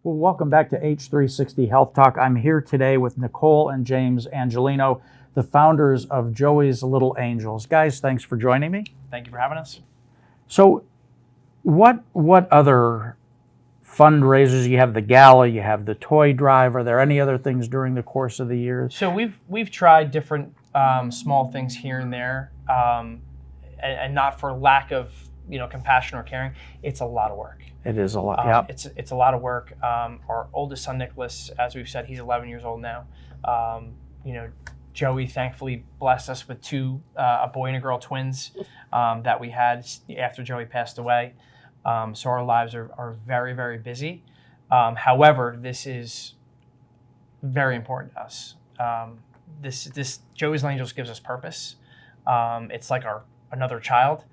Well, welcome back to H360 Health Talk. I'm here today with Nicole and James Angiolino, the founders of Joey's Little Angels. Guys, thanks for joining me. Thank you for having us. So, what other fundraisers? You have the gala, you have the toy drive. Are there any other things during the course of the year? So we've tried different small things here and there, and not for lack of compassion or caring. It's a lot of work. It is a lot. Yeah. It's a lot of work. Our oldest son Nicholas, as we've said, he's 11 years old now. Joey thankfully blessed us with two, a boy and a girl twins that we had after Joey passed away. So our lives are very, very busy. However, this is very important to us. This Joey's Little Angels gives us purpose. It's like another child.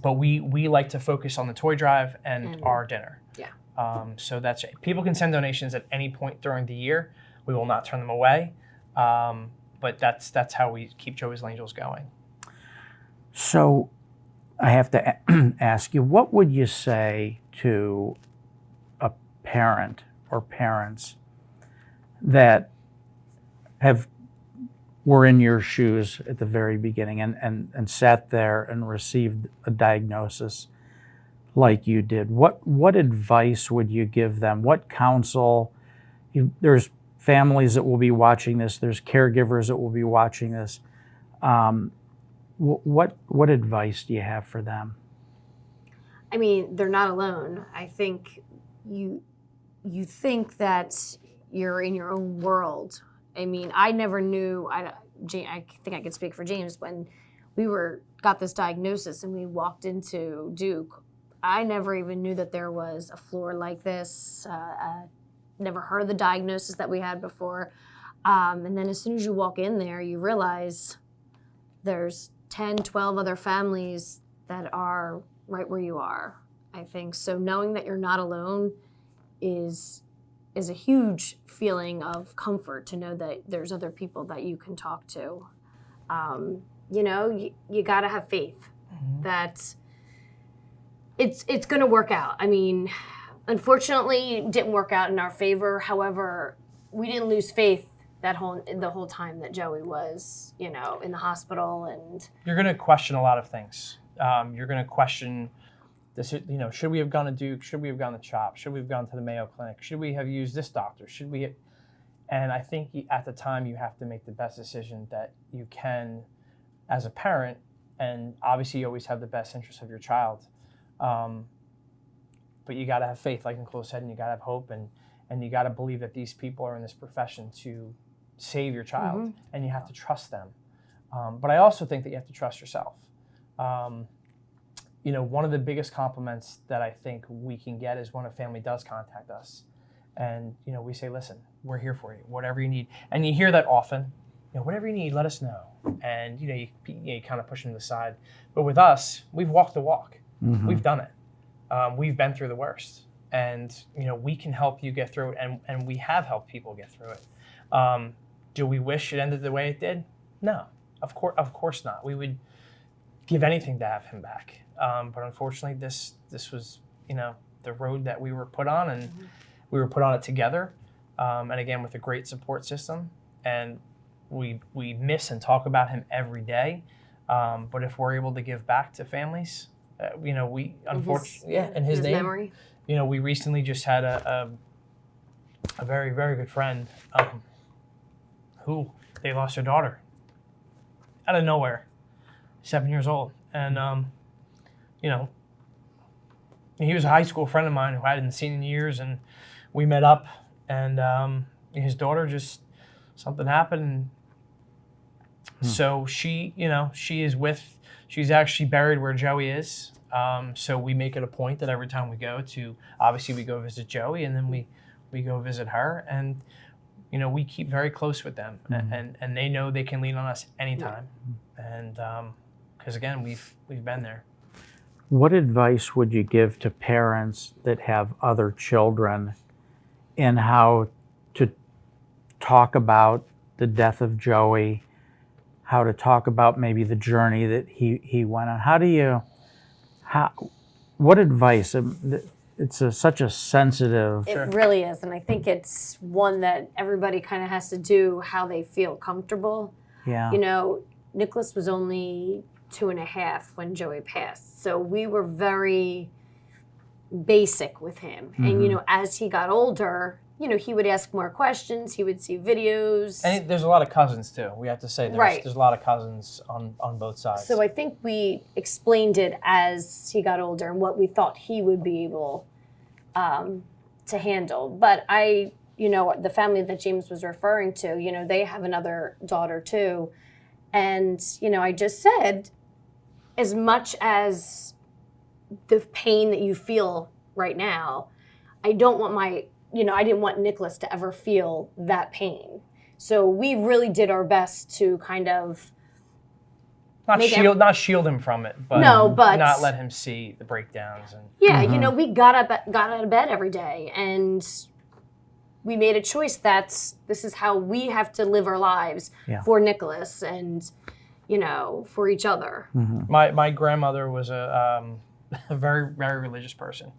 But we like to focus on the toy drive and our dinner. Yeah. So that's it. People can send donations at any point during the year. We will not turn them away. But that's how we keep Joey's Little Angels going. So, I have to ask you, what would you say to a parent or parents that were in your shoes at the very beginning and sat there and received a diagnosis like you did? What advice would you give them? What counsel? There's families that will be watching this. There's caregivers that will be watching this. What advice do you have for them? I mean, they're not alone. I think you think that you're in your own world. I mean, I never knew. I think I could speak for James when we got this diagnosis and we walked into Duke. I never even knew that there was a floor like this. Never heard of the diagnosis that we had before. And then as soon as you walk in there, you realize there's 10, 12 other families that are right where you are, I think. So knowing that you're not alone is a huge feeling of comfort to know that there's other people that you can talk to. You got to have faith that it's going to work out. I mean, unfortunately, it didn't work out in our favor. However, we didn't lose faith the whole time that Joey was, in the hospital. And you're going to question a lot of things. You're going to question this. Should we have gone to Duke? Should we have gone to CHOP? Should we have gone to the Mayo Clinic? Should we have used this doctor? Should we? And I think at the time you have to make the best decision that you can, as a parent. And obviously, you always have the best interest of your child. But you got to have faith, like Nicole said, and you got to have hope, and you got to believe that these people are in this profession to save your child, and you have to trust them. But I also think that you have to trust yourself. One of the biggest compliments that I think we can get is when a family does contact us, and we say, "Listen, we're here for you. Whatever you need." And you hear that often. Whatever you need, let us know. And you kind of push them to the side. But with us, we've walked the walk. Mm-hmm. We've done it. We've been through the worst, and we can help you get through it, and we have helped people get through it. Do we wish it ended the way it did? No, of course not. We would give anything to have him back, but unfortunately, this was the road that we were put on, and we were put on it together, and again with a great support system, and we miss and talk about him every day. But if we're able to give back to families. We unfortunately, in his name, memory. We recently just had a very, very good friend who they lost their daughter out of nowhere, 7 years old, and he was a high school friend of mine who I hadn't seen in years, and we met up, and his daughter just something happened, and so she's actually buried where Joey is. So we make it a point that every time we go obviously we go visit Joey, and then we go visit her, and we keep very close with them, and they know they can lean on us anytime, and because again we've been there. What advice would you give to parents that have other children in how to talk about the death of Joey, how to talk about maybe the journey that he went on? What advice? such a sensitive. It really is, and I think it's one that everybody kind of has to do how they feel comfortable. Yeah. You know, Nicholas was only 2.5 when Joey passed, so we were very basic with him. And you know, as he got older, you know, he would ask more questions. He would see videos. And there's a lot of cousins too. We have to say there's a lot of cousins on both sides. So I think we explained it as he got older and what we thought he would be able to handle. But you know, the family that James was referring to, you know, they have another daughter too. And, you know, I just said, as much as the pain that you feel right now, I don't want I didn't want Nicholas to ever feel that pain. So we really did our best to kind of not shield him from it, but not let him see the breakdowns. And yeah, you know, we got out of bed every day, and we made a choice that this is how we have to live our lives for Nicholas and, you know, for each other. My grandmother was a very, very religious person.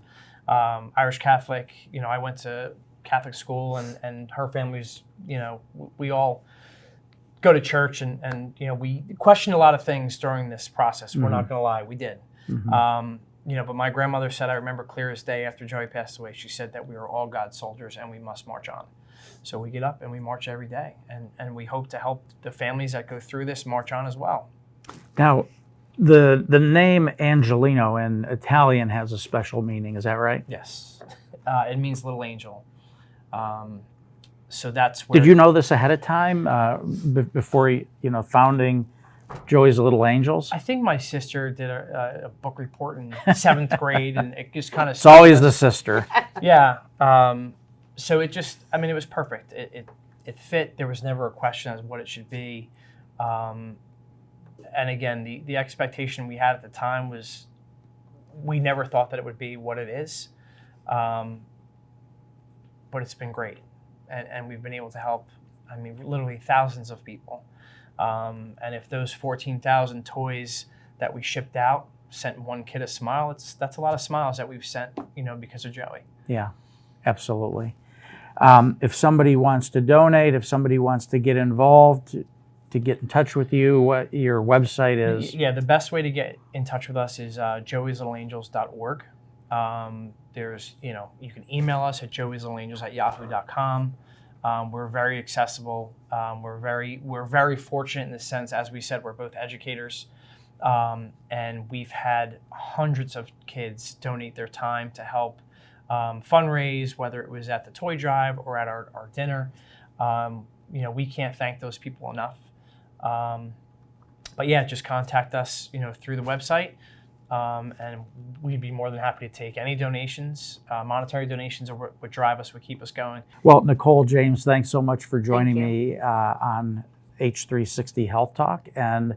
Irish Catholic. You know, I went to Catholic school, and her family's, you know, we all go to church, and you know, we questioned a lot of things during this process. We're not going to lie, we did. You know, but my grandmother said, I remember clear as day after Joey passed away, she said that we are all God's soldiers and we must march on. So we get up and we march every day, and we hope to help the families that go through this march on as well. Now, the name Angiolino in Italian has a special meaning. Is that right? Yes, it means little angel. So that's where. Did you know this ahead of time before founding Joey's Little Angels? I think my sister did a book report in 7th grade, and it just kind of. It's always the sister. Yeah. So it just, I mean, it was perfect. It fit. There was never a question as what it should be. And again, the expectation we had at the time was we never thought that it would be what it is. But it's been great. And we've been able to help, I mean, literally thousands of people. And if those 14,000 toys that we shipped out sent one kid a smile, that's a lot of smiles that we've sent, you know, because of Joey. Yeah, absolutely. If somebody wants to donate, if somebody wants to get involved, to get in touch with you, what your website is? Yeah, the best way to get in touch with us is joeyslittleangels.org. There's, you know, you can email us at joeyslittleangels@yahoo.com. We're very accessible. We're very fortunate in the sense, as we said, we're both educators, and we've had hundreds of kids donate their time to help fundraise, whether it was at the toy drive or at our dinner. You know, we can't thank those people enough. But yeah, just contact us, you know, through the website, and we'd be more than happy to take any donations. Monetary donations are what drive us, what keep us going. Well, Nicole, James, thanks so much for joining me on H360 Health Talk, and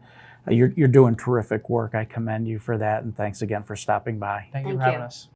you're doing terrific work. I commend you for that, and thanks again for stopping by. Thank you for having us.